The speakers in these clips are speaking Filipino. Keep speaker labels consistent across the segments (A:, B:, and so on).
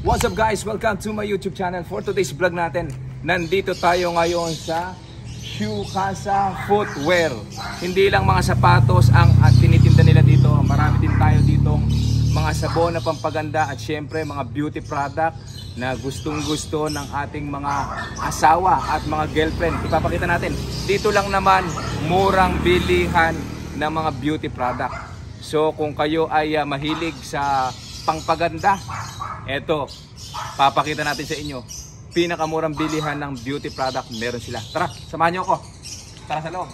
A: What's up guys? Welcome to my YouTube channel. For today's vlog natin, nandito tayo ngayon sa Shoe Casa Footwear. Hindi lang mga sapatos ang tinitinda nila dito. Marami din tayo dito mga sabon na pampaganda at syempre mga beauty product na gustong gusto ng ating mga asawa at mga girlfriend. Ipapakita natin. Dito lang naman murang bilihan ng mga beauty product. So kung kayo ay mahilig sa pangpaganda, eto, papakita natin sa inyo pinakamurang bilihan ng beauty product meron sila. Tara, samahan niyo ako. Tara sa loob.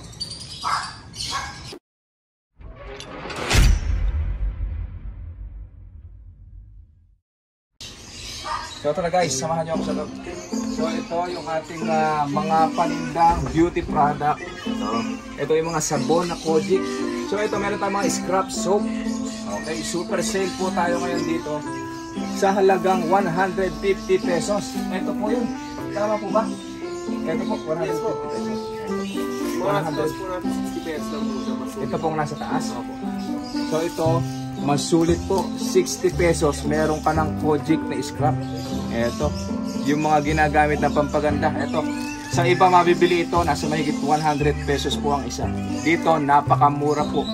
A: So tara guys, samahan niyo ako sa loob. So ito yung ating mga panindang beauty product. Ito yung mga sabon na Kojic. So ito meron tayong mga scrub soap. Okay, super sale po tayo ngayon dito sa halagang 150 pesos. Ito po yun. Tama po ba? Ito po, 150 pesos. 150 pesos. Ito pong nasa taas. So ito, masulit po. 60 pesos. Meron ka ng Kojic na scrub. Ito, yung mga ginagamit na pampaganda. Ito, sa iba mabibili ito, nasa mahigit 100 pesos po ang isa. Dito, napakamura po.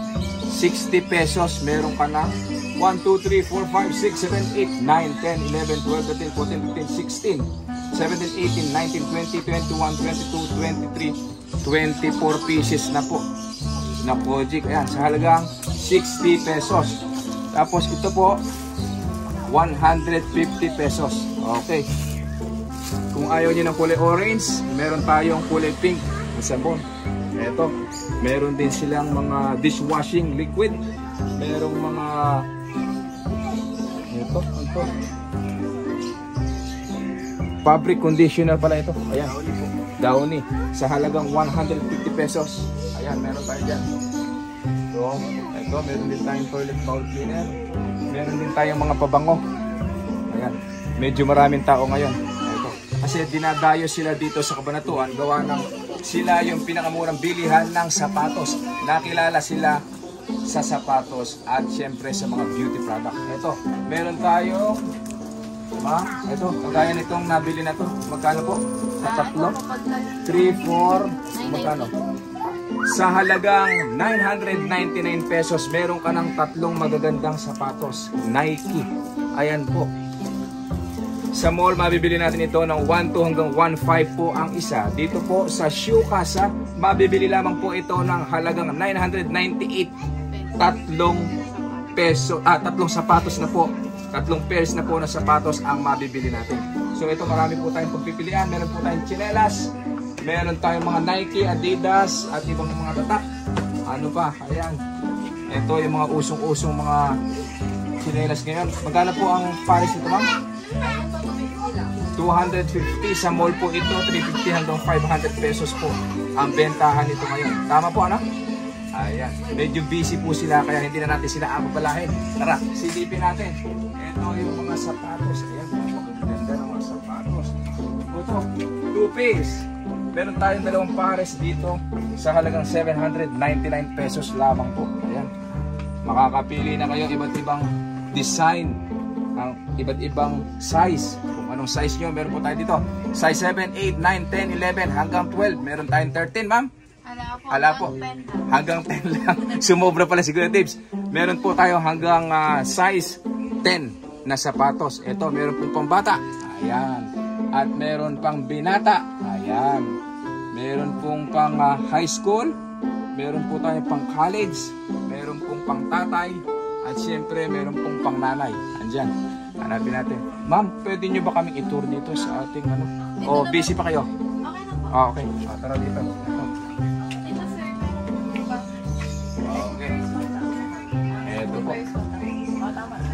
A: 60 pesos, meron ka na 1, 2, 3, 4, 5, 6, 7, 8, 9, 10, 11, 12, 13, 14, 15, 16, 17, 18, 19, 20, 21, 22, 23, 24 pieces na po na Kojic. Ayan, sa halagang 60 pesos. Tapos ito po 150 pesos. Okay, kung ayaw niyo ng kulay orange, meron tayong kulay pink na sabon. Ito, meron din silang mga dishwashing liquid. Merong mga ito. Fabric conditioner pala ito. Ayan, Downy. Sa halagang 150 pesos. Ayan, meron tayo dyan. So, ito, meron din tayong toilet bowl cleaner. Meron din tayong mga pabango. Ayan, medyo maraming tao ngayon. Ito, kasi dinadayo sila dito sa Cabanatuan. Gawa ng sila yung pinakamurang bilihan ng sapatos. Nakilala sila sa sapatos at syempre sa mga beauty product. Ito, meron tayo ito, kagaya nitong nabili na to. Magkano po? Sa tatlo? 3, 4, magkano? Sa halagang 999 pesos, meron ka ng tatlong magagandang sapatos. Nike. Ayan po. Sa mall, mabibili natin ito ng 1.2 hanggang 1.5 po ang isa. Dito po sa Shoe Casa, mabibili lamang po ito ng halagang 998. Tatlong sapatos na po. Tatlong pairs na po na sapatos ang mabibili natin. So ito, marami po tayong pagpipilian. Meron po tayong tsinelas. Meron tayong mga Nike, Adidas at ibang mga tatak. Ano pa? Ayan. Ito yung mga usong-usong mga tsinelas ngayon. Magkano po ang pares nito, ma'am? 250. Sa mall po ito, 350 hanggang 500 pesos po ang bentahan nito ngayon. Tama po, ano? Ayan. Medyo busy po sila kaya hindi na natin sila ababalahin. Tara, silipin natin. Ito yung mga sapatos. Ayan, magaganda ng mga sapatos. Ito, 2-piece. Meron tayong dalawang pares dito sa halagang 799 pesos lamang po. Ayan. Makakapili na kayo iba't ibang design, ang iba't ibang size. Kung anong size nyo, meron po tayo dito. Size 7, 8, 9, 10, 11 hanggang 12. Meron tayong 13, ma'am. Hala po. Hanggang 10 lang. Sumobra pala si Kuya Tibbs. Meron po tayo hanggang size 10 na sapatos. Ito, meron pong pambata. Ayan. At meron pang binata. Ayan. Meron pong pang high school. Meron po tayo pang college. Meron pong pang tatay. At syempre, meron pong pang nanay. Andyan. Hanapin natin. Ma'am, pwede nyo ba kaming i-tour dito sa ating ano? O, busy pa kayo?
B: Okay na po.
A: Okay. Tara dito. Okay. Ito po.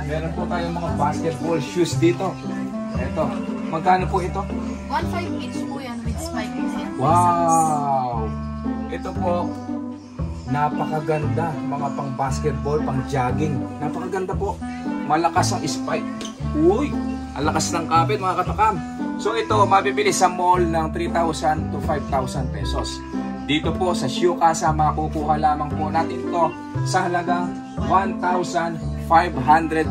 A: Meron po tayong mga basketball shoes dito. Ito. Magkano po ito?
B: 1.5 each po yan with spikes and
A: Wow! Ito po, napakaganda. Mga pang basketball, pang jogging. Napakaganda po. Malakas ang spike. Uy! Ang lakas ng kapit mga katakam. So ito, mabibili sa mall ng 3,000 to 5,000 pesos. Dito po sa Shoe Casa, makukuha lamang po natin ito sa halagang 1,500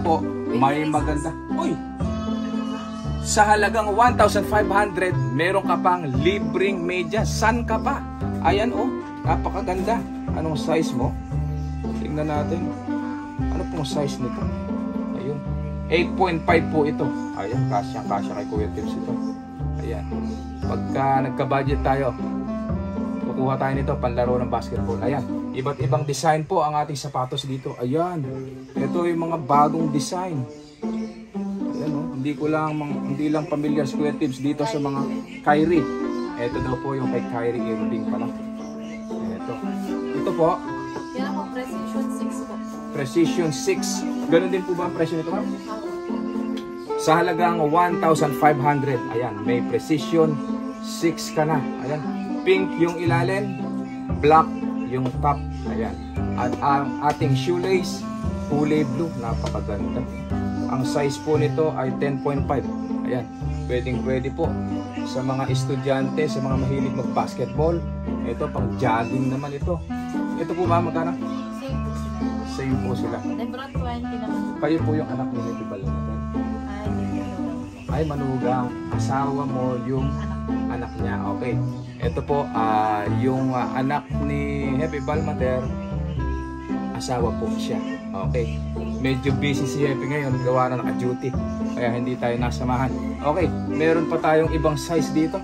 A: po. May maganda. Uy! Sa halagang 1,500, meron ka pang libreng medyas. San ka pa? Ayan oh, napakaganda. Anong size mo? Tingnan natin. Ano pong size nito? Ayun. 8.5 po ito. Ayan, kasya kay Kuya Tips ito. Ayan. Pagka nagka-budget tayo, kukuha tayo nito panlaro ng basketball. Ayan. Iba't ibang design po ang ating sapatos dito. Ayan. Ito yung mga bagong design. Ayan oh. Hindi lang familiar si Kuya Tips dito sa mga Kyrie. Ito daw po yung kay Kyrie Irving pala. Ito po.
B: Yan po, Precision 6 po.
A: Precision 6. Ganun din po ba ang presyo nito, ma'am? Sa halagang 1,500. Ayan, may Precision 6 ka na. Ayan, pink yung ilalim, black yung top. Ayan. At ang ating shoelace, kulay blue. Napakaganda. Ang size po nito ay 10.5. Ayan, pwede po sa mga estudyante, sa mga mahilig mag-basketball. Ito, pang jogging naman ito. Ito po ba, magkano?
B: Same po
A: Same po sila.
B: sila. Lebron 20 naman.
A: Kayo po yung anak ni Happy Bal natin. Ay, manugang. Asawa mo yung anak niya. Okay. Ito po, yung anak ni Happy Balmater, asawa po siya. Okay. Medyo busy si Happy ngayon, gawa na naka-duty. Kaya hindi tayo nasamahan. Okay, meron pa tayong ibang size dito.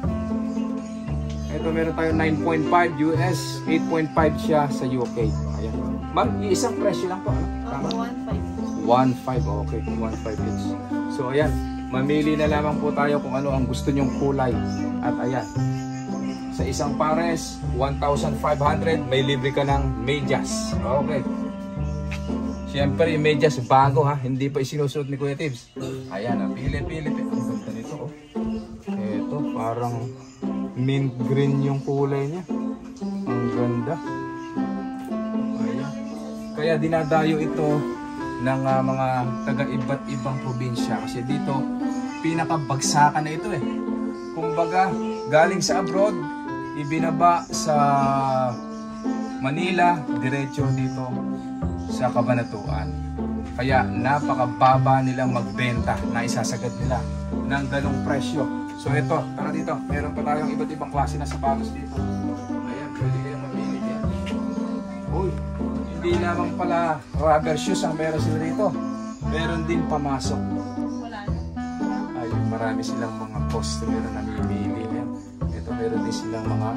A: Ito, meron tayong 9.5 US, 8.5 siya sa UK. Ayan. Ma'am, isang presyo lang po. Ano? Tama?
B: 1.5.
A: 1.5, okay. 1.5 each. So, ayan. Mamili na lamang po tayo kung ano ang gusto nyong kulay. At ayan. Sa isang pares, 1,500, may libre ka ng medyas. Okay. Siyempre, yung medyas bago ha. Hindi pa isinusuot ni Kuya Tibbs. Ayan, pili-pili. Ang ganda nito oh. Ito, parang mint green yung kulay niya. Ang ganda. Ayan. Kaya dinadayo ito ng mga taga-iba't ibang probinsya. Kasi dito, pinakabagsakan na ito eh. Kumbaga, galing sa abroad, ibinaba sa Manila, diretso dito sa Cabanatuan. Kaya napakababa nilang magbenta na isasagad nila ng ganong presyo. So ito, tara dito, meron pa tayong iba't ibang klase na sapatos dito. Ayan, pwede kayong mamili yan. Uy, hindi lamang pala rubber shoes ang meron sila dito. Meron din pamasok.
B: Wala na.
A: Ay, marami silang mga customer na namimili yan. Ito, meron din silang mga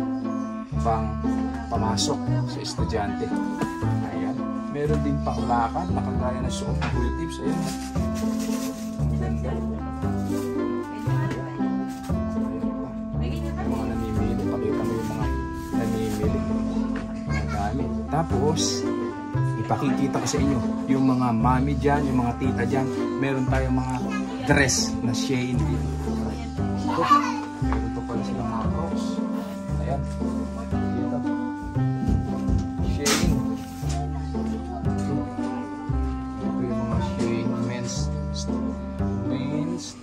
A: pamasok sa estudyante. Ayan. Meron din paulakan, nakagaya na suot ng Kuya Tibbs. Ayan. Ang ganda. Yung mga namimili. Pakita mo yung mga namimili. Mga gamit. Tapos, ipakikita ko sa inyo yung mga mami dyan, yung mga tita dyan. Meron tayong mga dress na Shein din. Ito. Meron to pala silang mga crocs. Ayan. Dito. Shein.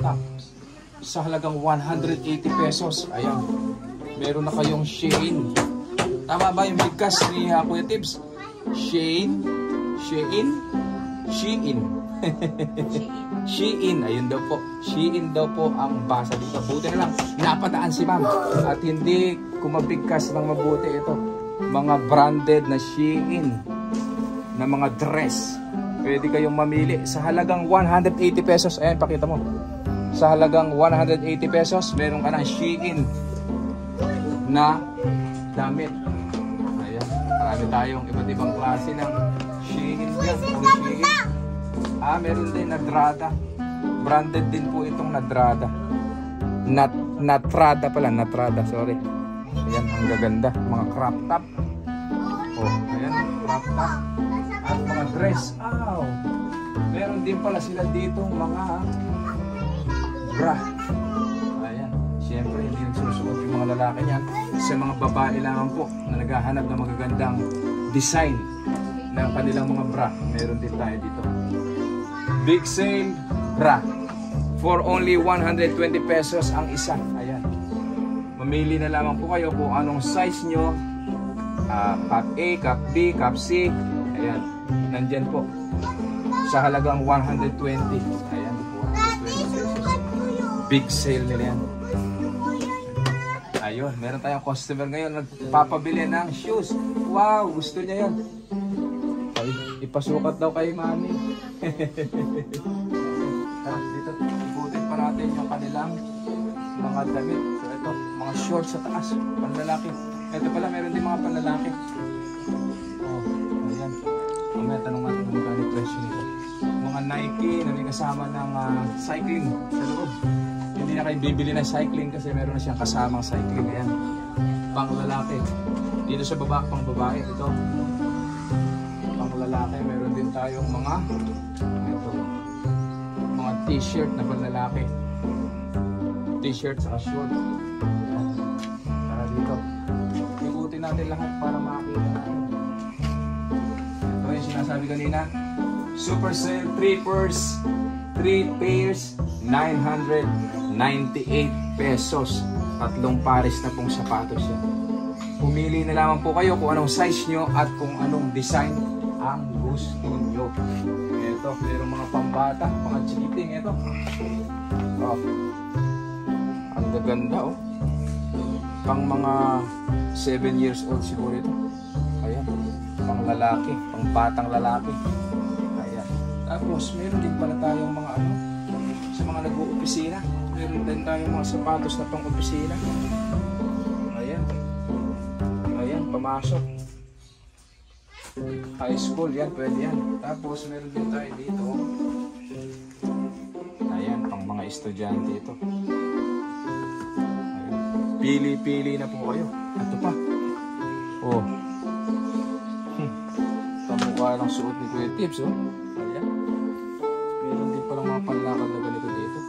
A: Tops sa halagang 180 pesos. Ayan, meron na kayong Shein. Tama ba yung bigkas ni Kuya Tibbs? Shein. Shein, ayun daw po. Shein daw po ang basa dito. Buti na lang, napadaan si ma'am at hindi kumabigkas ng mabuti ito. Mga branded na Shein na mga dress. Pwede kayong mamili sa halagang 180 pesos. Ayan, pakita mo. Sa halagang 180 pesos, meron ka ng Shein na damit. Ayan, marami tayong iba't ibang klase ng Shein dyan. Meron din Nadrada. Branded din po itong Nadrada. Natrada pala, Natrada, sorry. Ayan, ang gaganda. Mga crop top. Oh, ayan, crop top. At mga dress. Meron din pala sila dito mga bra. Ayan. Siyempre, hindi nagsusuot yung mga lalaki niyan. Sa mga babae lang po na naghahanap ng magagandang design ng kanilang mga bra. Meron din tayo dito. Big sale bra. For only 120 pesos ang isa. Ayan. Mamili na lamang po kayo kung anong size nyo. Cup A, Cup B, Cup C. Ayan. Nandyan po. Sa halagang 120. Ayan. 120 pesos. big sale nila yan. Ayun, meron tayong customer ngayon nagpapabili ng shoes. Wow, gusto niya yan. Ay, ipasukat daw kay mami. Tara, dito, ikutin pa natin yung kanilang mga damit. So ito, mga shorts sa taas, panlalaki. Ito pala, meron din mga panlalaki. Oh, ayan. May tanong natin kung magkano presyo nito. Mga Nike na may kasama ng cycling sa loob. Hindi na kayo bibili ng cycling kasi meron na siyang kasamang cycling. Ayan, pang lalaki. Dito sa baba, pang babae. Ito, pang lalaki. Meron din tayong mga t-shirt na pang lalaki. T-shirt saka short. Ayan. Para dito, ikutin natin lahat para makakita natin. Ito yung sinasabi kanina, super sale, 3 pairs, 998 pesos. 3 pares na pong sapatos yan. Pumili na lamang po kayo kung anong size nyo at kung anong design ang gusto nyo. Ito, mayroong mga pambata, mga chikiting. Ito, oh, ang gaganda, oh. Pang mga 7 years old siguro ito. Ayan, pang lalaki, pang batang lalaki. Ayan. Tapos meron din pala tayong mga ano, sa mga nag-uopisina. Meron din tayong mga sapatos na pang opisina. Ayan. Ayan, pamasok. High school, yan, pwede yan. Tapos meron din tayo dito. Ayan, pang mga estudyante ito. Pili-pili na po kayo. Ito pa. Oh. Kamukha ng suot ni Kuya Tips, oh. Ayan. Meron din palang mga panlakad na ganito dito.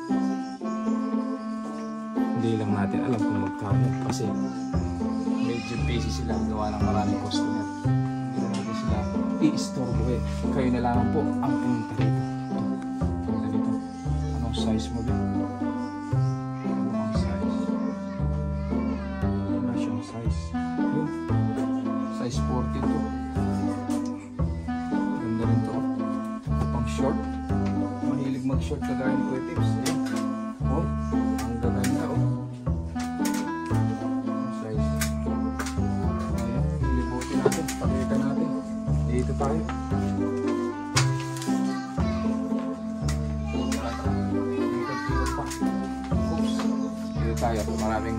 A: Hindi lang natin alam kung magkano kasi medyo busy sila gawa ng maraming customer. Hindi na natin sila i-istorbo eh. Kayo na lang po ang punta dito. Punta dito. Anong size mo ba? Size 42. Ganda rin to. Pang short. Mahilig mag-short kagaya ni Kuya Tips. Oh, ang gaganda, oh. Size. Ayan, libutin natin. Pakita natin. Dito tayo. Dito pa. Oops. Dito tayo. Maraming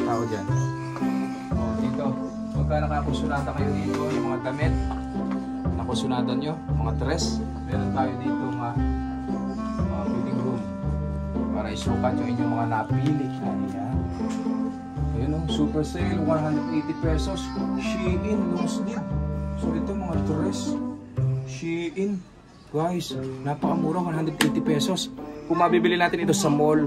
A: tao dyan. Oh, dito. Pagka nakakusunatan kayo dito, yung mga damit, nakusunatan nyo, mga dress, meron tayo dito mga fitting room para isukat yung inyong mga napili. Ayan. Ayan o, super sale, 180 pesos. Shein, long sleeve. So ito mga dress, Shein. Guys, napakamura, 180 pesos. Kung mabibili natin ito sa mall,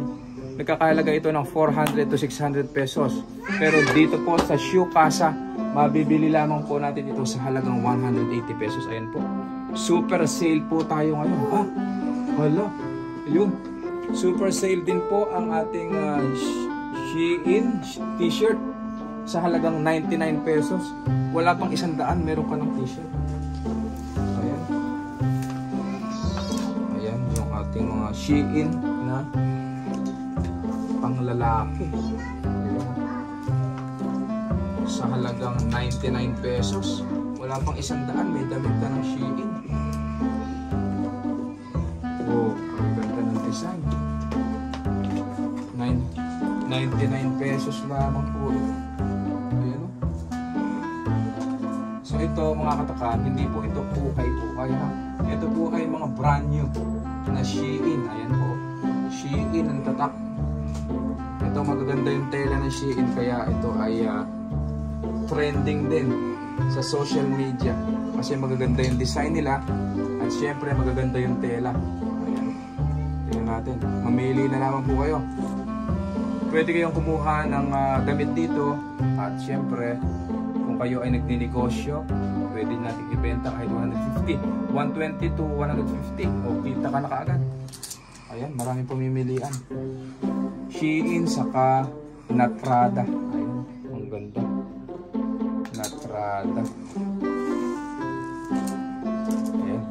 A: nagkakahalaga ito ng 400 to 600 pesos. Pero dito po sa Shoe Casa, mabibili lamang po natin ito sa halagang 180 pesos. Ayan po. Super sale po tayo ngayon. Ha? Hala. Ayun. Super sale din po ang ating Shein t-shirt sa halagang 99 pesos. Wala pang 100, meron ka ng t-shirt. Ayan. Ayan yung ating mga Shein na panglalaki. Sa halagang 99 pesos. Wala pang 100, may damit ka ng Shein. Oh, ang ganda ng design. 99 pesos lamang po. Ayan o. So ito mga katakan, hindi po ito pukay-pukay ha. Ito po ay mga brand new na Shein. Ayan po. Shein ang tatak. Ito magaganda yung tela ng Shein kaya ito ay trending din sa social media kasi magaganda yung design nila at syempre magaganda yung tela. Ayan. Tingnan natin. Mamili na naman po kayo. Pwede kayong kumuha ng damit dito at syempre kung kayo ay nagninegosyo, pwede natin ibenta kahit 150, 120 to 150 o kita ka na kaagad. Ayan, maraming pamimilian. Shein saka Natrada. Ayan, ang ganda. Natrada. Ayan.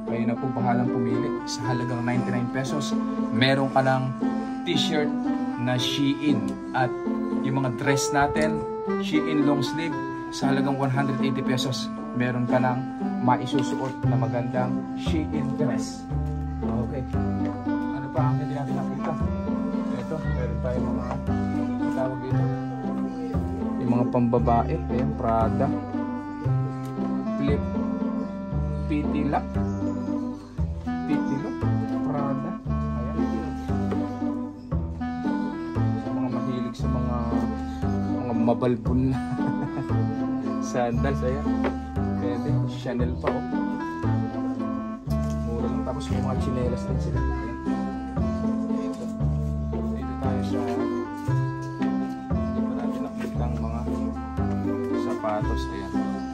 A: Kayo na po bahalang pumili. Sa halagang 99 pesos, meron ka ng t-shirt na Shein. At yung mga dress natin, Shein long sleeve, sa halagang 180 pesos, meron ka ng maisusuot na magandang Shein dress. Okay. Ano pa ang hindi natin nakita? Ito, meron tayong mga tawag dito. Yung mga pambabae, ayan, Prada, Flip, Pitilak, Prada, ayan. Sa mga mahilig sa mga mabalbon na sandals, ayan. Pwede, Chanel pa, oh. Mura lang, tapos yung mga chinelas din sila. Ayan. Dito tayo sa sapatos, ayan.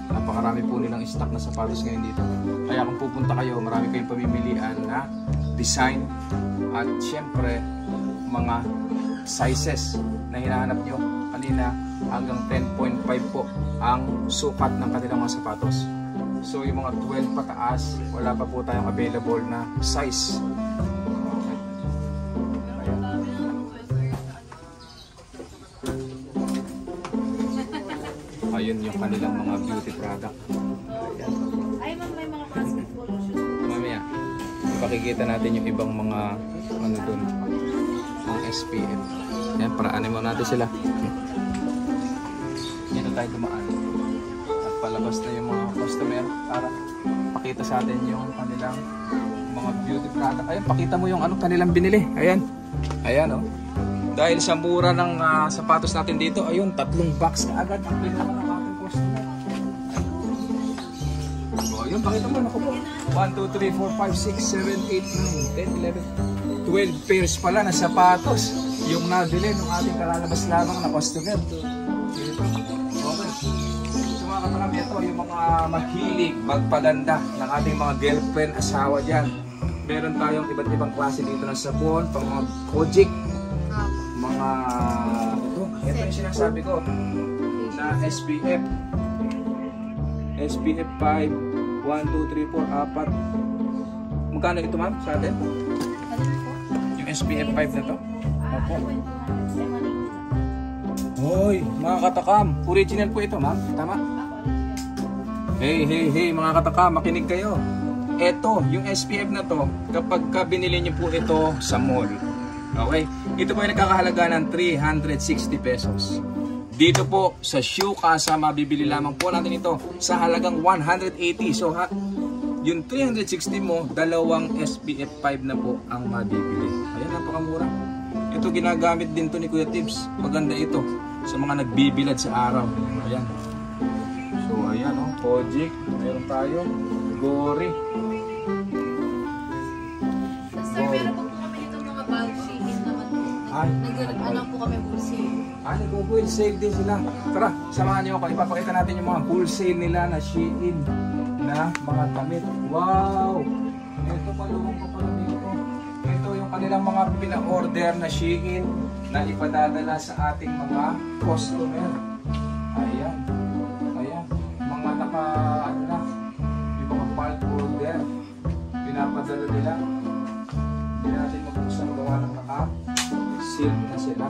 A: Napakarami po nilang stock na sapatos ngayon dito. Kaya kung pupunta kayo, marami kayong pamimilian na design at syempre mga sizes na hinahanap nyo. Kanina hanggang 10.5 po ang sukat ng kanilang mga sapatos. So yung mga 12 pataas, wala pa po tayong available na size. Ayun yung kanilang mga beauty product. Ayan.
B: Ay, ma'am, may mga basketball shoes.
A: Mamaya, ipakikita natin yung ibang mga ano dun, mga SPF. Ayan, paraanin mo natin sila. Dito tayo dumaan. At palabas na yung mga customer para pakita sa atin yung kanilang mga beauty product. Ayan, pakita mo yung ano kanilang binili. Ayan. Ayan, oh. Dahil sa mura ng sapatos natin dito, ayun, 3 box na agad ang pinaka ng ating customer. So, ayun, pakita mo, naku po. 1, 2, 3, 4, 5, 6, 7, 8, 9, 10, 11, 12 pairs pala na sapatos yung nabili ng ating kalalabas lamang na customer. Okay. So mga katanam, ito yung mga mahilig magpaganda ng ating mga girlfriend, asawa dyan. Meron tayong iba't ibang klase dito ng sabon, pang mga Kojic, mga ito yung sinasabi ko na SPF 5 1, 2, 3, 4, 4. Magkano ito ma'am sa atin? Yung SPF 5 na to? Opo. Hoy mga katakam, original po ito ma'am, tama? Hey mga katakam, makinig kayo. Ito yung SPF na to, kapag binili niyo po ito sa mall, okay, ito po ay nagkakahalaga ng 360 pesos. Dito po sa Shoe Casa, mabibili lamang po natin ito sa halagang 180. So yung 360 mo, dalawang SPF 5 na po ang mabibili. Ayan, napakamura. Ito ginagamit din to ni Kuya Tibbs. Maganda ito sa mga nagbibilad sa araw. Ayan. So ayan, oh, Kojic. Meron tayo. Gori.
B: Meron po kami dito mga bag Shein naman po. Nag-ano po kami wholesale.
A: Nag-wholesale din sila. Tara, samahan niyo ako. Ipapakita natin yung mga wholesale nila na Shein na mga damit. Wow! Ito palubog pa pala dito. Ito yung kanilang mga pina-order na Shein na ipadadala sa ating mga customer. Ayan. Ayan. Mga ano na, yung mga bulk order. Pinapadala nila. Hindi natin mag-usang gawa ng naka-seal na sila.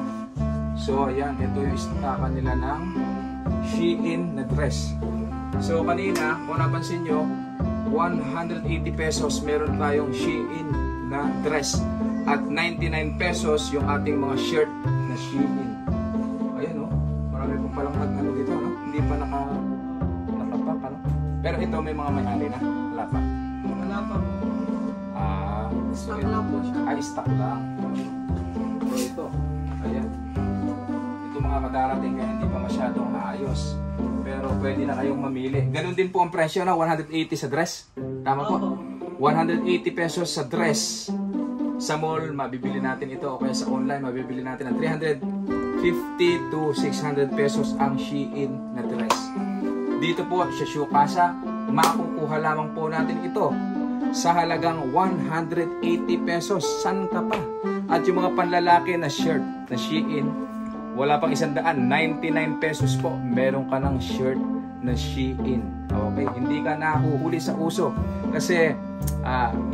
A: So ayan, ito yung istaka nila ng Shein na dress. So kanina, kung napansin nyo, 180 pesos meron tayong Shein na dress. At 99 pesos yung ating mga shirt na Shein. Ayan o, marami po palang nag-ano dito, no? Hindi pa nakapak, ano? Pero ito may mga may-ari na, wala pa.
B: Wala pa po.
A: So
B: Stock lang po siya.
A: Ay, stock lang. So ito, ayan. Ito mga kadarating kaya hindi pa masyadong naayos. Pero pwede na kayong mamili. Ganun din po ang presyo na 180 sa dress. Tama po? 180 pesos sa dress. Sa mall, mabibili natin ito. O kaya sa online, mabibili natin ng 350 to 600 pesos ang Shein na dress. Dito po sa Shoe Casa, makukuha lamang po natin ito sa halagang 180 pesos. San ka pa? At yung mga panlalaki na shirt na Shein, wala pang 100, 99 pesos po. Meron ka ng shirt na Shein. Okay? Hindi ka nahuhuli sa uso. Kasi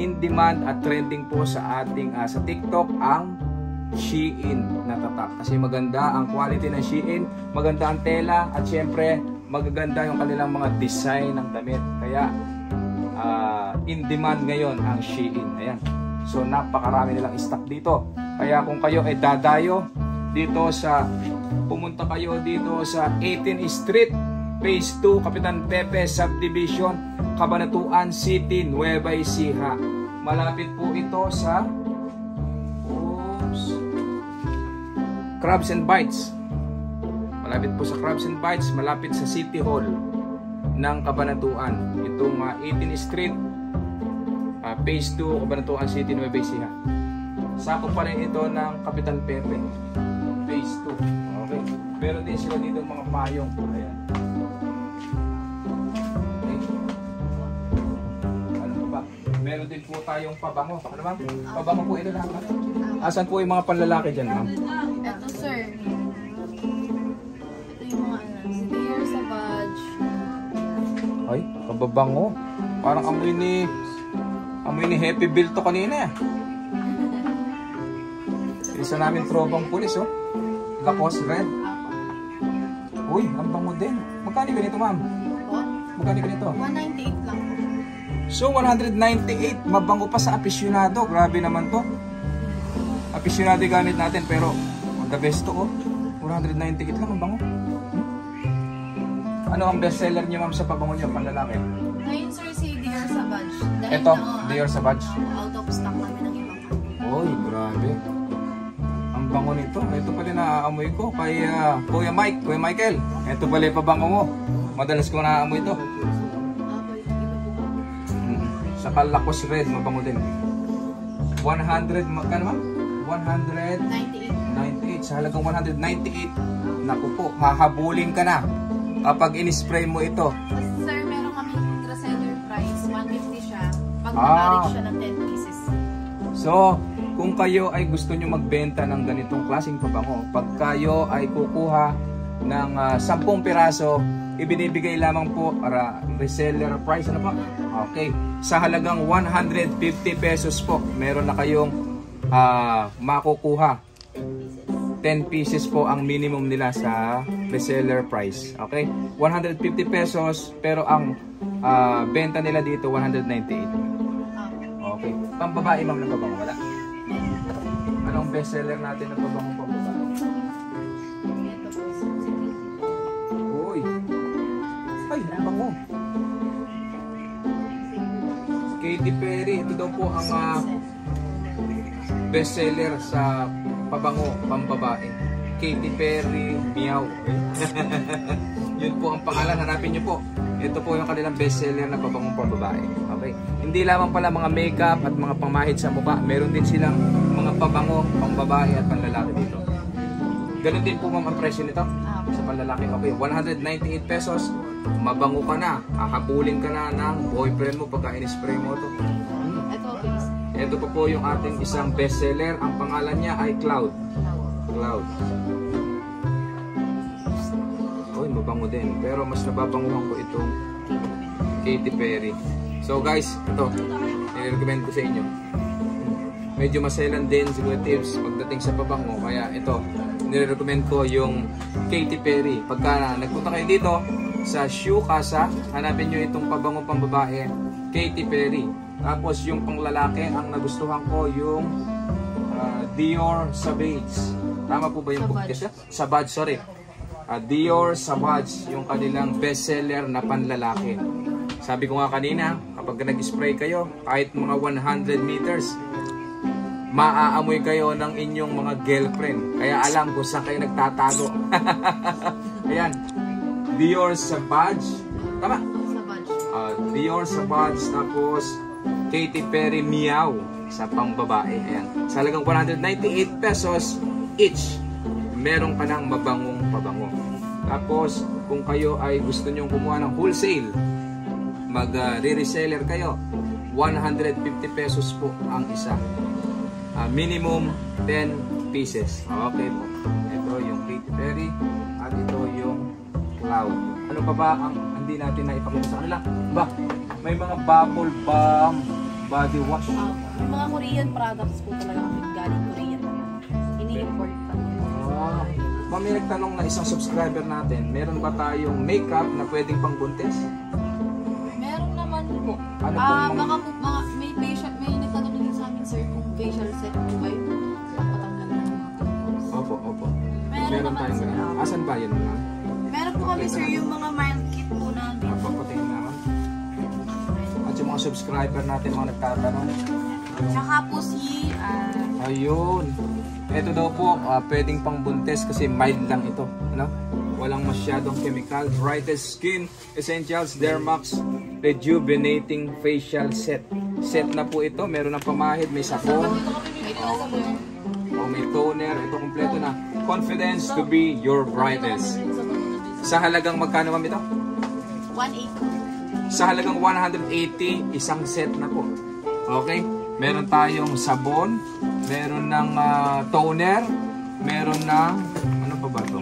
A: in demand at trending po sa ating sa TikTok ang Shein na tatak. Kasi maganda ang quality ng Shein, maganda ang tela, at syempre magaganda yung kanilang mga design ng damit. Kaya in demand ngayon ang Shein. Ayan. So napakarami nilang stock dito. Kaya kung kayo ay dadayo dito sa, pumunta kayo dito sa 18th Street, Phase 2, Kapitan Pepe Subdivision, Cabanatuan City, Nueva Ecija. Malapit po ito sa Crabs and Bites. Malapit po sa Crabs and Bites, malapit sa City Hall ng Cabanatuan. Itong 18th Street, Phase 2, Cabanatuan City, Nueva Ecija. Sakop pa rin ito ng Kapitan Pepe, Phase 2. Okay. Meron din sila dito mga payong. Ayan. Okay. Ano pa ba? Meron din po tayong pabango. Ano ma'am? Pabango po ito lahat. Asan po yung mga panlalaki dyan, ma'am?
B: Ito, sir. Ito yung mga si Dear Savage.
A: Ay, kababango. Parang amoy ni Happy Bill to kanina. Isa namin tropang pulis, oh. Lacoste Red. Uy, ang bango din. Magkano ganito, ma'am?
B: What?
A: Magkano ganito?
B: 198 lang po.
A: So, 198. Mabango pa sa aficionado. Grabe naman to. Aficionado gamit natin, pero the best to, oh. 198 lang ang bango. Ano ang bestseller niyo, ma'am, sa pabango niyo, panlalaki?
B: Ngayon, sir, si Dear Savage. Dahil
A: Ito,
B: na,
A: Dear Savage.
B: out of stock kami ng ibang ano.
A: Uy, grabe. Ang bango nito. Ito pala naaamoy ko kay Kuya Mike, Kuya Michael. Ito pala yung pabango mo. Madalas ko naaamoy ito. Sa Lacoste Red, mabango din. 100, magkano ma'am? 198. Sa halagang 198, naku po, hahabulin ka na kapag in-spray mo ito.
B: Sir, meron kami reseller price. 150 siya. Pag nabalik siya ng 10 pieces.
A: So, kung kayo ay gusto nyo magbenta ng ganitong klaseng pabango, pag kayo ay kukuha ng 10 piraso, ibinibigay lamang po para reseller price. Ano po? Okay. Sa halagang 150 pesos po, meron na kayong makukuha. 10 pieces po ang minimum nila sa reseller price. Okay? 150 pesos, pero ang benta nila dito 198. Okay. Pambabae, ma'am, ng pabango wala? Anong bestseller natin ng pabango pambabae?
B: Ito po, sir.
A: Uy! Ay, ang bango! Katy Perry, ito daw po ang bestseller sa pabango pambabae. Katy Perry Meow. Yun po ang pangalan, hanapin nyo po. Ito po yung kanilang bestseller na pabangong pambabae. Okay? Hindi lamang pala mga makeup at mga pamahid sa mukha, meron din silang mga pabango pambabae at panlalaki dito. Ganun din po, ma'am, ang presyo nito sa panlalaki. Okay, 198 pesos, mabango ka na, hahabulin ka na ng boyfriend mo pagka in-spray mo ito.
B: Ito, please.
A: Ito po yung ating isang bestseller. Ang pangalan niya ay Cloud. Cloud. Uy, mabango din. Pero mas nababanguhan ko itong Katy Perry. So guys, ito, i-recommend ko sa inyo. Medyo maselan din siguro tips pagdating sa pabango. Kaya ito, nire-recommend ko yung Katy Perry. Pagka nagpunta kayo dito sa Shoe Casa, hanapin nyo itong pabango pambabae, Katy Perry. Tapos yung panglalaki, ang nagustuhan ko yung Dior Savage. Tama po ba yung buktis? Savage, sorry. Dior Savage, yung kanilang bestseller na panlalaki. Sabi ko nga kanina, kapag nag-spray kayo, kahit mga 100 meters, maaamoy kayo ng inyong mga girlfriend. Kaya alam kung saan kayo nagtatago. Ayan. Dior Savage. Tama?
B: Savage.
A: Dior Savage, tapos Katy Perry Meow sa pambabae. Ayan. Sa halagang 198 pesos each, meron ka ng mabangong pabango. Tapos, kung kayo ay gusto nyong kumuha ng wholesale, mag-re-reseller kayo, 150 pesos po ang isa. Minimum 10 pieces. Okay po. Ito yung Katy Perry at ito yung Cloud. Ano pa ba ang hindi natin na ipakita sa kanila? Ba, may mga bubble balm body wash.
B: Yung mga Korean products po talaga kami galing Korea.
A: Ma'am, may nagtanong na isang subscriber natin, meron ba tayong makeup na pwedeng pangbuntis?
B: Meron naman po.
A: Ano pong
B: Baka po, may facial, may nagtanong din sa amin sir kung facial set po kayo. Patanggal ng mga pimples.
A: Opo, opo.
B: Meron naman,
A: tayong
B: sir.
A: ganun. Asan ba yun, ma'am?
B: Meron po kami sir yung mga mild kit po namin.
A: Papatingin na, ma'am. At yung mga subscriber natin, mga nagtatanong.
B: Tsaka po si,
A: Ayun. Ito daw po, pwedeng pangbuntis kasi mild lang ito. Ano? Walang masyadong chemical. Brightest Skin Essentials Dermax Rejuvenating Facial Set. Set na po ito. Meron ng pamahid, may sabon. May toner. Ito kompleto na. Confidence to be your brightest. Sa halagang magkano, ma'am, ito?
B: 180.
A: Sa halagang 180, isang set na po. Okay? Meron tayong sabon, meron ng toner, meron ng, ano pa ba ito?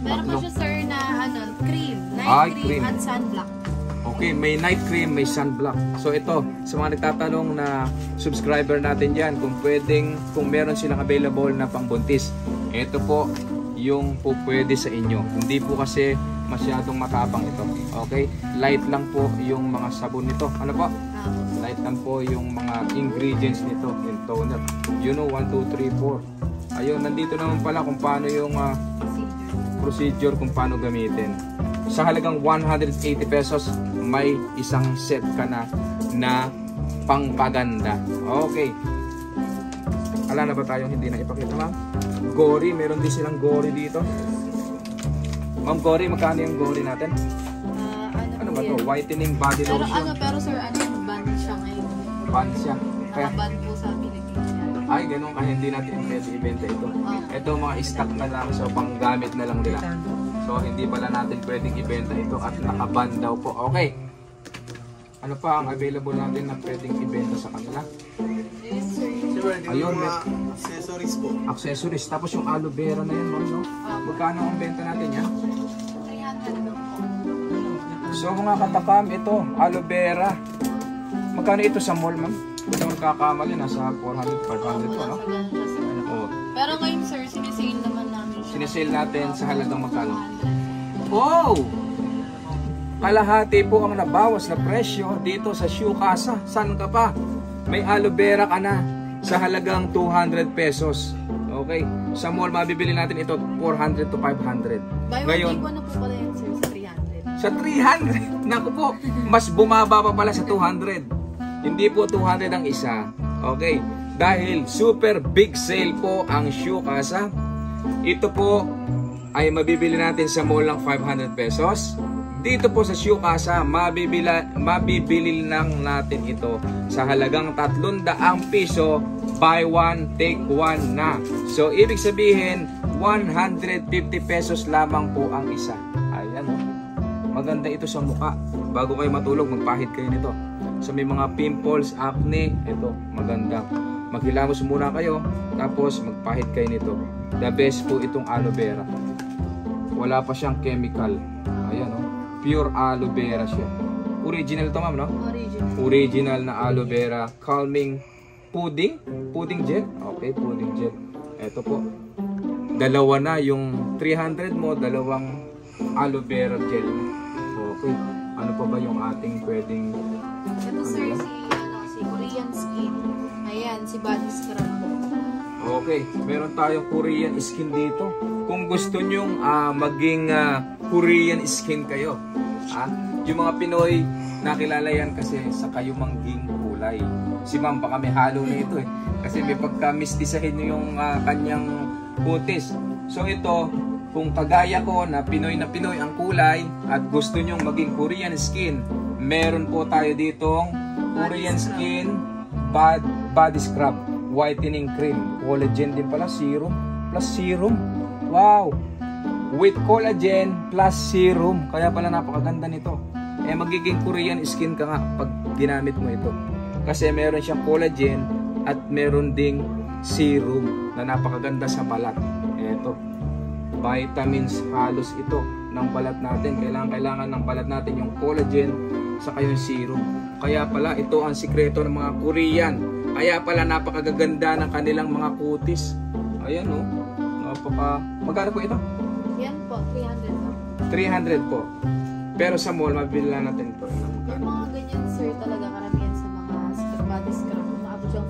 B: Meron po siya sir na cream,
A: cream.
B: at sunblock.
A: Okay, may night cream, may sunblock. So ito, sa mga nagtatanong na subscriber natin dyan, kung meron silang available na pangbuntis, ito po yung po pwede sa inyo. Hindi po kasi masyadong matapang ito. Okay? Light lang po yung mga sabon nito. Ano po? Light lang po yung mga ingredients nito. Yung toner. You know, 1, 2, 3, 4. Ayun, nandito naman pala kung paano yung procedure kung paano gamitin. Sa halagang 180 pesos, may isang set ka na pangpaganda. Okay. Ala na ba tayong hindi na ipakita, ma'am? Gory, meron din silang gory dito. Ma'am, gory, magkano yung gory natin? Ano ba to? Whitening body lotion.
B: Pero sir, ban siya ngayon.
A: Ban siya. Kaya,
B: Nakaban po sa Pilipinas.
A: ay, ganun. Kaya hindi natin pwede ibenta ito. Ito mga stock na lang. So, panggamit na lang nila. So, hindi pala natin pwedeng ibenta ito. At nakaban daw po. Okay. Ano pa ang available natin na pwedeng ibenta sa kanila? Ayun,
C: mga accessories po.
A: Accessories. Tapos yung aloe vera na yun, ma'am, no? Magkano ang benta natin yan?
B: 300 lang po.
A: So mga katakam, ito, aloe vera. Magkano ito sa mall, ma'am? Kung naman kakamali, nasa 400, 500 po, no? Oh.
B: Pero ngayon sir, sinisale naman namin siya.
A: Sinisale natin sa halagang magkano? Oh! Kalahati po ang nabawas na presyo dito sa Shoe Casa. Saan ka pa? May aloe vera ka na sa halagang 200 pesos. Okay? Sa mall, mabibili natin ito 400 to 500. Ngayon,
B: Buy one, take one na po pala yan sir sa 300.
A: sa 300, naku po, mas bumaba pa pala sa 200. Hindi po 200 ang isa. Okay? Dahil super big sale po ang Shoe Casa. Ito po ay mabibili natin sa mall ng 500 pesos. Dito po sa Shoe Casa, mabibili lang natin ito sa halagang 300 piso, buy one, take one na. So, ibig sabihin, 150 pesos lamang po ang isa. Ayan, oh. Maganda ito sa mukha. Bago kayo matulog, magpahid kayo nito. So, may mga pimples, acne, ito, maganda. Maghilamos muna kayo, tapos magpahid kayo nito. The best po itong aloe vera. Wala pa siyang chemical. Ayan, oh. Pure aloe vera siya. Original to, ma'am, no? Original na aloe vera. Calming pudding. Pudding gel. Okay, pudding gel. Ito po. Dalawa na yung 300 mo, dalawang aloe vera gel. Okay. Ano pa ba yung ating pwedeng...
B: Ito sir, si Korean skin. Ayan, si body scrub po.
A: Okay, meron tayong Korean skin dito. Kung gusto nyong maging Korean skin kayo, yung mga Pinoy, nakilala yan kasi sa kayumangging kulay. Si ma'am, baka may halo na ito eh. Kasi may pagka-mistisahin nyo yung kanyang kutis. So ito, kung kagaya ko na Pinoy ang kulay at gusto nyong maging Korean skin, meron po tayo ditong Korean skin body scrub. Whitening cream, collagen din pala, serum plus serum. Wow! With collagen plus serum, kaya pala napakaganda nito. Magiging Korean skin ka nga pag ginamit mo ito. Kasi meron siyang collagen at meron ding serum na napakaganda sa balat. Ito, vitamins halos ito ng balat natin. Kailangan ng balat natin yung collagen saka yung serum. Kaya pala ito ang sikreto ng mga Korean. Kaya pala napakaganda ng kanilang mga kutis. Ayan, oh. Magkano po ito?
B: Yan po, 300 po.
A: 300 po. Pero sa mall, mabili lang natin ito.
B: Yung mga ganyan, sir, talaga karamihan sa mga body scrub. Maabot yung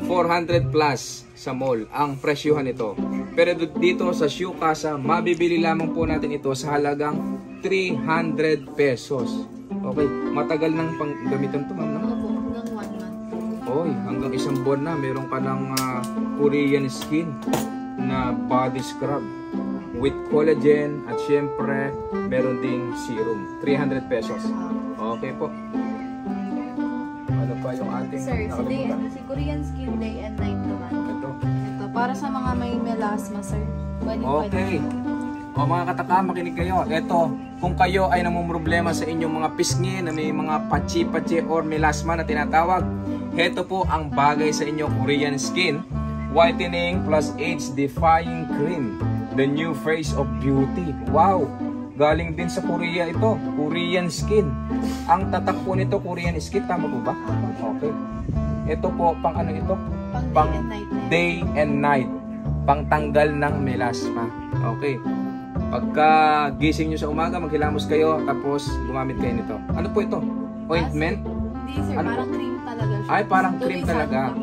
A: 400
B: 400 plus.
A: plus sa mall ang presyuhan nito. Pero dito sa Shoe Casa, mabibili lamang po natin ito sa halagang 300 pesos. Okay, matagal nang panggamitan ito, ma'am, no?
B: Opo, hanggang 1 month.
A: Oy, hanggang isang buwan na meron ka ng Korean skin na body scrub with collagen at syempre meron ding serum. 300 pesos. Okay po. Ano pa yung ating
B: Sir,
A: nakalimutan?
B: si Korean Skin Day and Night naman.
A: Ito.
B: Ito, para sa mga may melasma, sir.
A: Okay. O mga kataka, makinig kayo. Ito, kung kayo ay namumroblema sa inyong mga pisngi na may mga patsi-patsi or melasma na tinatawag, ito po ang bagay sa inyo, Korean Skin Whitening plus Age Defying Cream. The new face of beauty. Wow! Galing din sa Korea ito. Korean Skin. Ang tatak po nito, Korean Skin. Tama po ba? Okay. Ito po, pang ano ito?
B: Pang day and night.
A: Pang tanggal ng melasma. Okay. Pagka gising nyo sa umaga, maghilamos kayo, tapos gumamit kayo nito. Ano po ito? Ointment?
B: Hindi, sir.
A: Ano
B: Parang cream talaga siya.
A: Ay, parang cream talaga.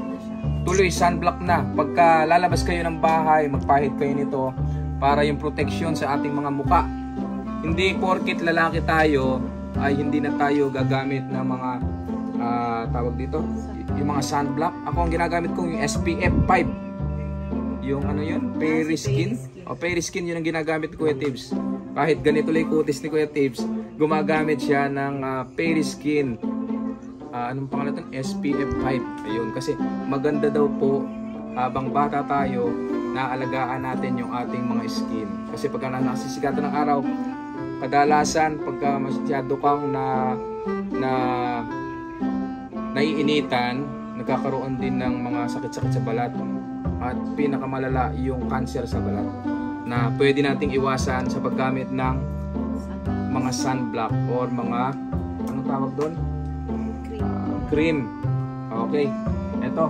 A: Tuloy, sunblock na. Pagka lalabas kayo ng bahay, magpahid kayo nito para yung protection sa ating mga muka. Hindi porkit lalaki tayo, ay hindi na tayo gagamit ng mga tawag dito, yung mga sunblock. Ako ang ginagamit ko yung SPF 5. Yung ano yun? Periskin. O Periskin, yun ang ginagamit ko, Kuya Tibbs. Kahit ganito lang kutis ni Kuya Tibbs, gumagamit siya ng Periskin. Anong pangalan ito? SPF 5. Ayun, kasi maganda daw po habang bata tayo, naalagaan natin yung ating mga skin. Kasi pagka nasisikatan ng araw, kadalasan pagka masyado kang naiinitan, nagkakaroon din ng mga sakit-sakit sa balat. At pinakamalala yung cancer sa balat na pwede nating iwasan sa paggamit ng mga sunblock or mga anong tawag doon? Cream. Okay. Ito.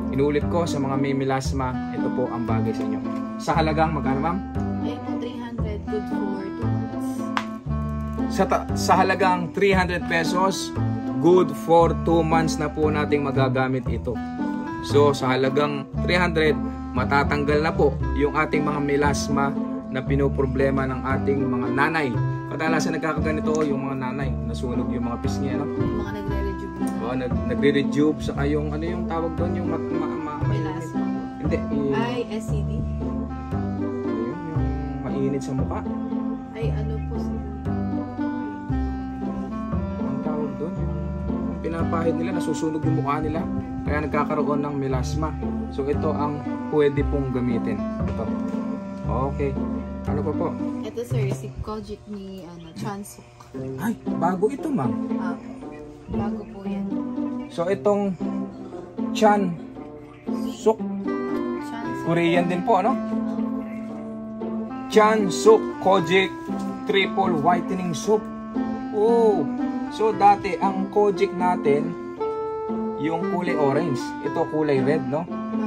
A: Inuulit ko sa mga may melasma, ito po ang bagay sa inyo. Sa halagang magkano, ma'am?
B: Ay, 300, good for 2 months.
A: Sa halagang 300 pesos, good for 2 months na po nating magagamit ito. So, sa halagang 300, matatanggal na po yung ating mga melasma na pinoproblema ng ating mga nanay. Kadalasan nagkakaganito yung mga nanay, nasunog yung mga pisngi, no?
B: Yung mga nagre-rejuve.
A: Oo, nagre-rejuve, saka yung ano yung tawag doon, yung
B: Melasma.
A: hindi,
B: Ay, SCD.
A: yung mainit sa mukha.
B: Ay, ano po sir?
A: Ang tawag doon, yung pinapahid nila, nasusunog yung mukha nila, kaya nagkakaroon ng melasma. So ito ang pwede pong gamitin. Ito. Okay. Ano pa po?
B: Ito sir, si Kojic ni Chansuk.
A: Ay, bago ito, ma'am.
B: Bago po yan.
A: So itong Chansuk,
B: Chansuk.
A: Korean din po, ano? Chansuk Kojic Triple Whitening Soap. Oh, so dati ang Kojic natin yung kulay orange, ito kulay red, no?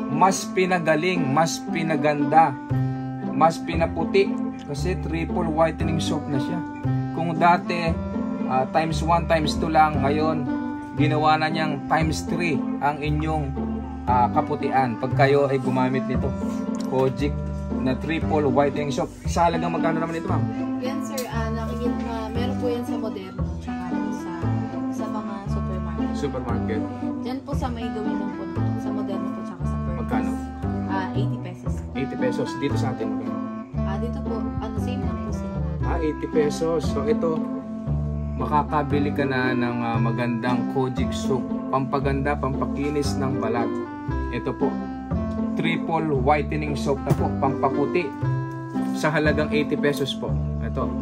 A: Mas pinagaling, mas pinaganda, mas pinaputi kasi triple whitening soap na siya. Kung dati times 1 times 2 lang, ngayon ginawa na niyang times 3 ang inyong kaputian pag kayo ay gumamit nito. Kojic na triple whitening soap. Sa halagang magkano naman ito, ma'am?
B: Yan sir, meron po yan sa Moderno tsaka sa mga supermarket.
A: Supermarket.
B: Yan po sa may gawin ng po sa Moderno po tsaka sa Perks.
A: Magkano?
B: 80 pesos.
A: 80 pesos. Dito sa atin magkano?
B: Dito po, same lang po sila.
A: 80 pesos. So ito, makakabili ka na ng magandang Kojic soap. Pampaganda, pampakinis ng balat. Ito po, triple whitening soap na po, pampaputi. Sa halagang 80 pesos po. Ito.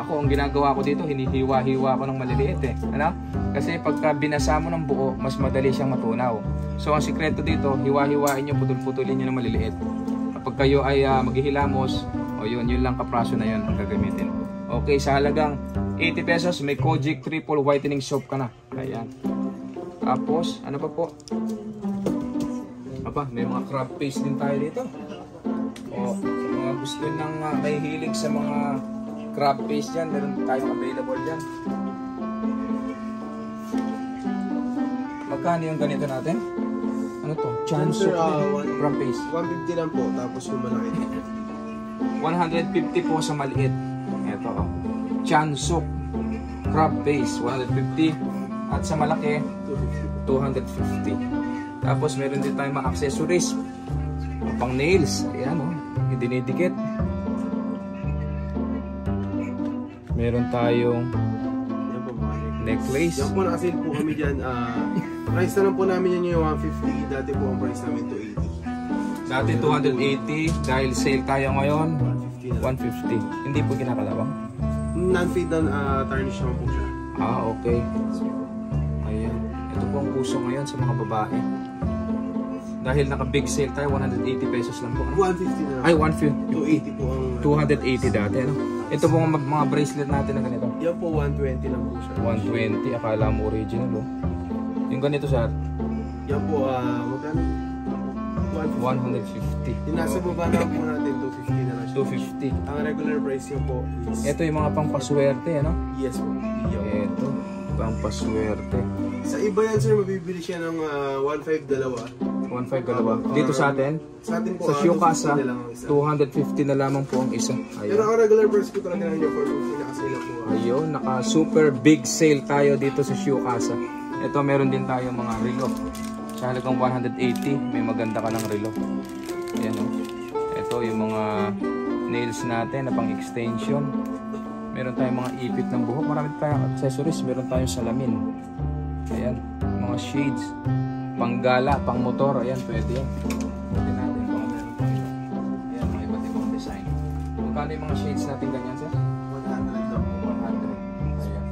A: Ako, ang ginagawa ko dito, hinihiwa-hiwa ko ng maliliit eh. Ano? Kasi pagka binasa mo ng buo, mas madali siyang matunaw. So ang sikreto dito, hiwa-hiwain nyo, putol-putulin nyo ng maliliit. Kapag kayo ay maghihilamos, o yun lang kapraso na yun ang gagamitin. Okay, sa halagang 80 pesos, may Kojic Triple Whitening Soap ka na. Ayan. Tapos, ano pa po? Aba, may mga crab paste din tayo dito. O, sa mga gusto ng may hilig sa mga crab paste dyan, meron tayong available dyan. Magkano yung ganito natin? Ano to? Chanso crab paste.
C: 150 lang po, tapos yung malaki.
A: 150 po sa maliit. Ito, oh. Chansuk crab paste, 150. At sa malaki, 250. Tapos meron din tayong mga accessories. Pang nails. Ayan, oh. Yung dinidikit. Meron tayong
C: Yan po mga
A: necklace.
C: Yan po nakasil po kami dyan. Price na lang po namin yan yung 150. Dati po ang price namin 280.
A: Dati 280. Dahil sale tayo ngayon, 150. Hindi po kinakalawang?
C: Non-fade na tarnish naman po siya.
A: Ah, okay. Ayan. Ito po ang puso ngayon sa mga babae. Dahil naka-big sale tayo, 180 pesos lang po.
C: 150 na lang.
A: Ay, 150.
C: 280 po ang...
A: 280 dati, ano? Ito po ang mga bracelet natin na ganito.
C: Yan po 120 lang po siya.
A: 120, akala mo original, oh. Yung ganito, sir?
C: Yan po, magkano?
A: 150.
C: Yung nasa baba na po natin, 250 na lang siya.
A: 250.
C: Ang regular price niya po is...
A: Ito yung mga pangpaswerte, ano?
C: Yes po.
A: Ito, pangpaswerte.
C: Sa iba yan sir, mabibili siya ng 1.5 dalawa.
A: 1.5 dalawa. Dito sa atin?
C: Sa atin po,
A: Sa Shukasa,
C: 250 na lang ang isa.
A: 250 na lamang po ang isa.
C: Pero
A: Ayan.
C: ang regular price po talaga niya for 50 na kasi lang po.
A: Ayun, naka super big sale tayo dito sa Shukasa. Ito, meron din tayo mga relo. Sa halagang 180, may maganda ka ng relo. Ayan, oh. Ito yung mga nails natin na pang extension. Meron tayong mga ipit ng buhok. Marami tayong accessories. Meron tayong salamin. Ayan, mga shades. Panggala, pang motor. Ayan, pwede yan. Pwede natin kung meron pang iba. Ayan, mga iba't ibang design. Magkano yung mga shades natin ganyan, sir?
C: 100 lang po.
A: 100. Ayan.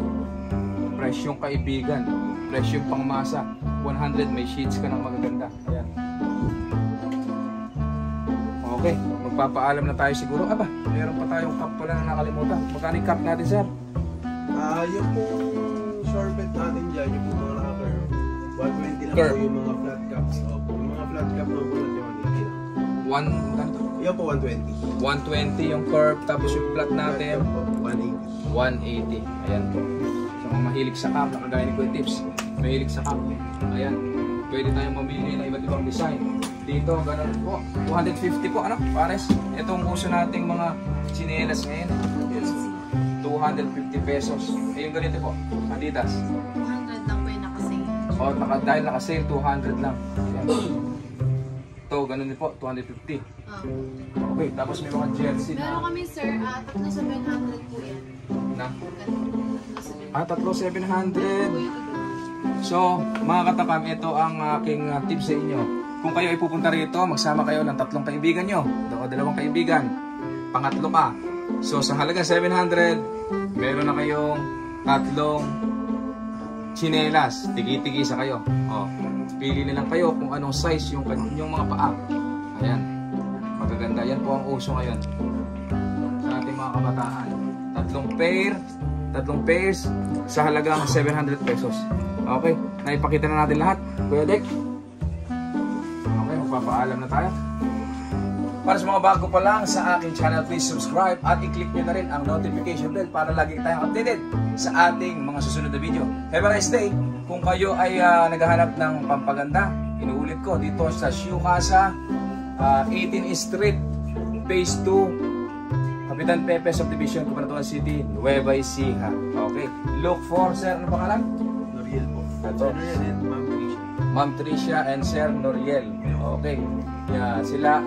A: Presyong kaibigan. Presyong pangmasa. 100, may shades ka ng magaganda. Ayan. Okay, magpapaalam na tayo siguro. Aba, meron pa tayong cup pala na nakalimutan. Magkano yung cup natin, sir?
C: Yung po sorbet natin dyan, yung po mga naka-curve. 120 lang
A: Curve.
C: po yung mga flat cups. Yung mga flat cup na po natin 180 lang. Yan po 120.
A: 120 yung curve, tapos yung flat natin,
C: Flat cup po, 180.
A: 180. Ayan po. Sa mga mahilig sa cup, nakagaya ni Kuya Tips, mahilig sa cup. Ayan, pwede tayong mamili ng iba't ibang design. Dito, ganun po. 250 po, ano? Pares. Itong uso nating mga chinelas ngayon. Yes. 250 pesos. Eh, yung ganito po, Adidas.
B: 200 lang po yung nakasale.
A: O, dahil naka-sale, 200 lang. Ayan. Ito, ganun din po, 250. Okay, tapos may mga jersey
B: Meron
A: na...
B: kami sir, 3,700 po yan.
A: na
B: Ganun, 3,700.
A: 3,700. So, mga katakam, ito ang aking tips sa inyo. Kung kayo ay pupunta rito, magsama kayo ng 3 kaibigan nyo o 2 kaibigan. Pangatlo ka. So, sa halaga 700, meron na kayong 3 chinelas. Tigi-tigi sa kayo. O, pili na lang kayo kung anong size yung mga paa. Ayan. Magaganda. Yan po ang uso ngayon sa ating mga kabataan. 3 pairs sa halagang 700 pesos. Okay, naipakita na natin lahat. Kuya Dek. Okay, magpapaalam na tayo. Para sa mga bago pa lang sa aking channel, please subscribe at i-click nyo na rin ang notification bell para lagi tayong updated sa ating mga susunod na video. Have a nice day! Kung kayo ay naghahanap ng pampaganda, inuulit ko dito sa Shukasa, 18th Street, Phase 2, Kapitan Pepe Subdivision, Cabanatuan City, Nueva Ecija. Okay, look for, sir, ano pangalan?
C: Noriel po.
A: Ito.
C: Noriel and Ma'am Tricia.
A: Ma'am Tricia and Sir Noriel. Okay. Yeah, sila,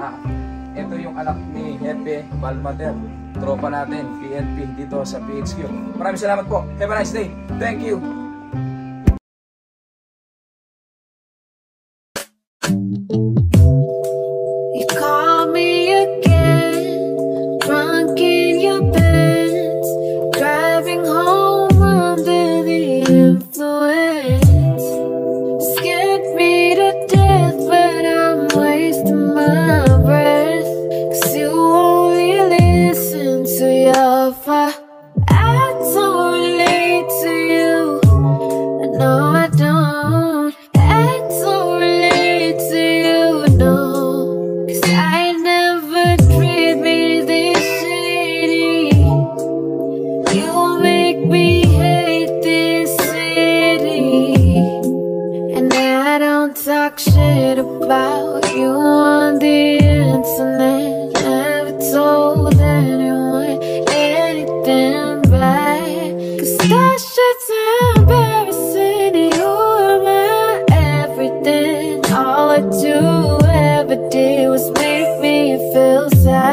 A: ito yung anak ni Hepe Balmater. Tropa natin, PNP dito sa PHQ. Maraming salamat po. Have a nice day. Thank you.
D: You call me again, drunk in your bed, driving home under the influence. Scared me to death, but I'm wasting my breath. 'Cause you only listen to your I don't relate to you. you on the internet. Never told anyone anything back, 'cause that shit's embarrassing. You were my everything. All I do ever did was make me feel sad.